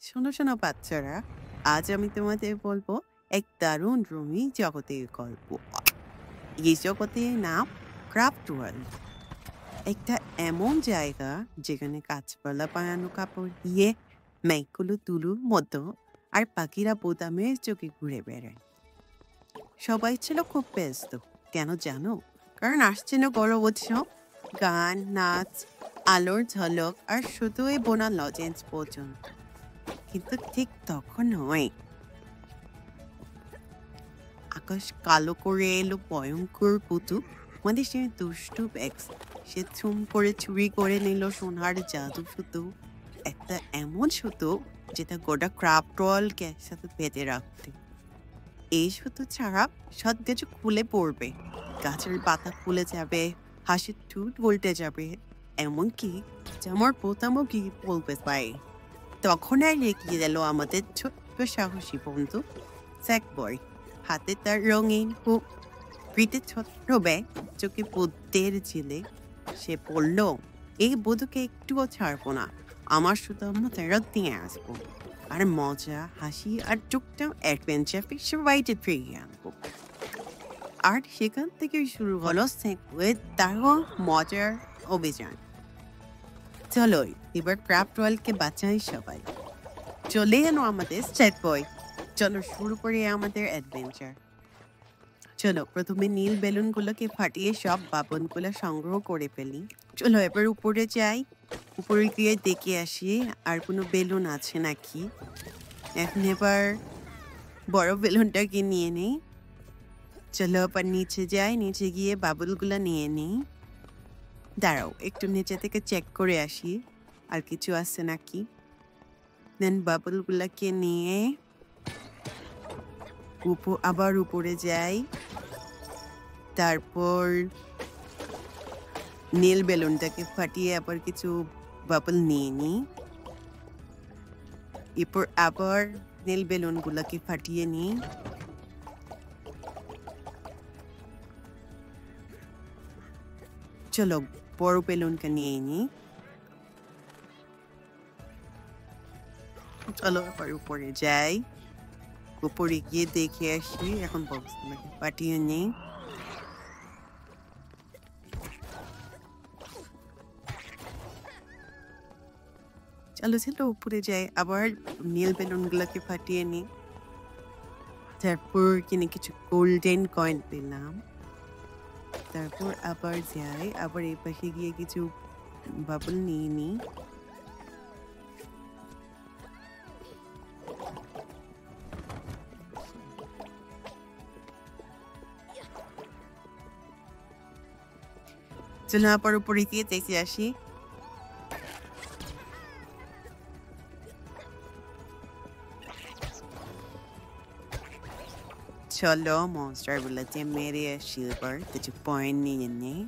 শোনো শোনো বাচ্চারা, আজ আমি তোমাদের বলবো এক দারুণ রঙিন জগতের গল্প। এই জগতের নাম ক্রাফট ওয়ার্ল্ড। একটা এমন জায়গা যেখানে গাছপালা বানানো কাপড় দিয়ে মেঘগুলো তুলুর মতো আর পাখিরা বোতামের চোখে ঘুরে বেড়ায়। সবাই ছিল খুব ব্যস্ত। কেন জানো? কারণ আসছে না বড় উৎসব, গান, নাচ, আলোর ঝলক আর শুধুই বোনা লজেন্স পর্যন্ত। কিন্তু ঠিক তখন নয়, আকাশ কালো করে এলো ভয়ঙ্কর কুতুব। মানে সে দুষ্টু ব্যাক্স, সে চুম করে চুরি করে নিল সোনার জাদু সুতো। একটা এমন সুতো যেটা গোটা ক্রাফট ওয়ার্ল্ডকে একসাথে বেঁধে রাখতে। এই সুতো ছাড়া সব কিছু খুলে পড়বে, গাছের পাতা খুলে যাবে, হাসির ঠোঁট উল্টে যাবে, এমনকি জামার বোতামও গিয়ে বলবে পাই। তখন আর এগিয়ে গেল আমাদের ছোট্ট সাহসী বন্ধু স্যাক বয়। হাতে তার রঙিন হুক, পিঠে ছোট্ট ব্যাগ, চোখে বুদ্ধের ঝিলে। সে বলল, এই বধূকে একটুও ছাড়বো না। আমার শুধু আমরা ফেরত দিয়ে আসবো, আর মজা, হাসি আর টুকটাক অ্যাডভেঞ্চার সবাইকে ফিরিয়ে আনবো। আর সেখান থেকেই শুরু হলো স্যাকওয়ের দারুণ মজার অভিযান। চলো এবার ক্রাফট ওয়ার্ল্ডকে বাঁচাই সবাই। চলে এলো আমাদের স্যাক বয়। চলো শুরু করি আমাদের অ্যাডভেঞ্চার। চলো প্রথমে নীল বেলুনগুলোকে ফাটিয়ে সব বাবনগুলো সংগ্রহ করে ফেলি। চলো এবার উপরে যাই, উপরে গিয়ে দেখে আসি আর কোনো বেলুন আছে নাকি। এখন এবার বড় বেলুনটাকে নিয়ে নেই। চলো আবার নিচে যাই, নিচে গিয়ে বাবুলগুলো নিয়ে নিই। দাঁড়াও একটু নিচে থেকে চেক করে আসি আর কিছু আছে নাকি। দেন বাবুলগুলোকে নিয়ে আবার উপরে যাই। তারপর নীল বেলুনটাকে ফাটিয়ে আবার কিছু বাবল নিয়ে নিই। এরপর আবার নীল বেলুনগুলোকে ফাটিয়ে নিই। চলো বড় বেলুনটা নিয়ে নিই। চলো আবার উপরে যাই, উপরে গিয়ে দেখে আসি। এখন বক্সগুলোকে ফাটিয়ে নিই। চলো চলো উপরে যাই, আবার নীল বেলুনগুলোকে ফাটিয়ে নিই। তারপর কিনে কিছু গোল্ডেন কয়েন পেলাম। তারপর আবার যাই, আবার এই পাশে গিয়ে কিছু বাবল নিয়ে নিই। চলো আবার উপরে গিয়ে দেখে আসি। চলো মনস্টারগুলোকে মেরে আসি, এবার কিছু পয়েন্ট নিয়ে নিই।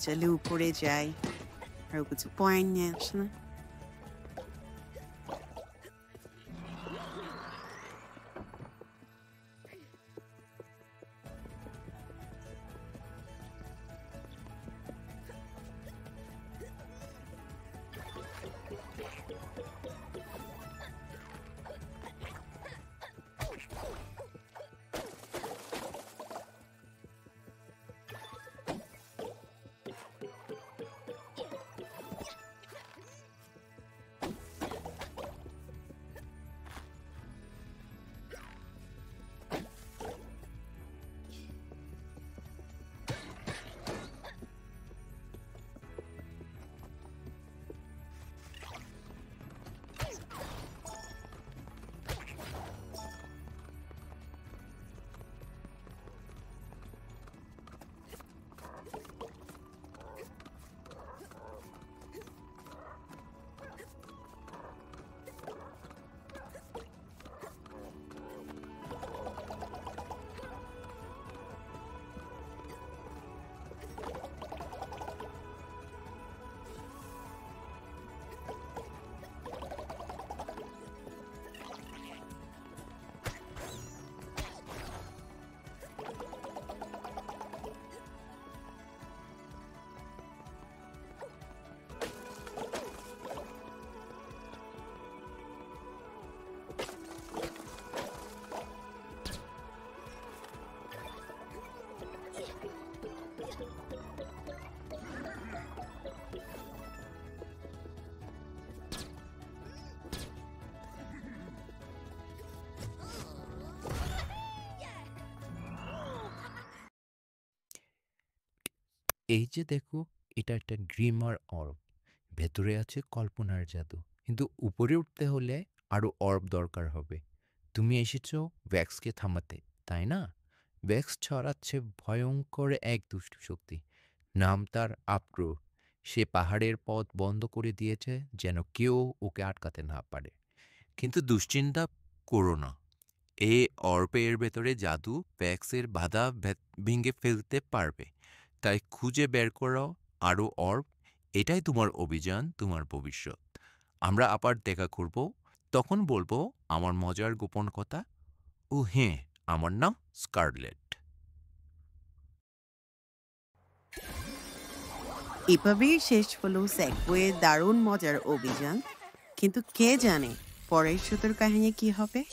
চলো উপরে যাই, আর কিছু পয়েন্ট নিয়ে আসি। এই যে দেখো, এটা একটা গ্রিমার অর্ব। ভেতরে আছে কল্পনার জাদু। কিন্তু উপরে উঠতে হলে আরো অর্ব দরকার হবে। তুমি এসেছো ভ্যাক্সকে থামাতে, তাই না? ভ্যাক্স ছড়াচ্ছে ভয়ঙ্কর এক দুষ্ট শক্তি। নাম তার আপ্রো। সে পাহাড়ের পথ বন্ধ করে দিয়েছে যেন কেউ ওকে আটকাতে না পারে। কিন্তু দুশ্চিন্তা করো না। এই অর্পের ভেতরে জাদু ভ্যাক্সের বাধা ভেঙে ফেলতে পারবে। তাই খুঁজে বের করো আরও অর্ব। এটাই তোমার অভিযান, তোমার ভবিষ্যৎ। আমরা আবার দেখা করব। তখন বলবো আমার মজার গোপন কথা। ও হ্যাঁ, আমার নাম স্কারলেট। এভাবেই শেষ হলো সেগওয়ের দারুণ মজার অভিযান। কিন্তু কে জানে পরের সুতোর কাহিনী কি হবে?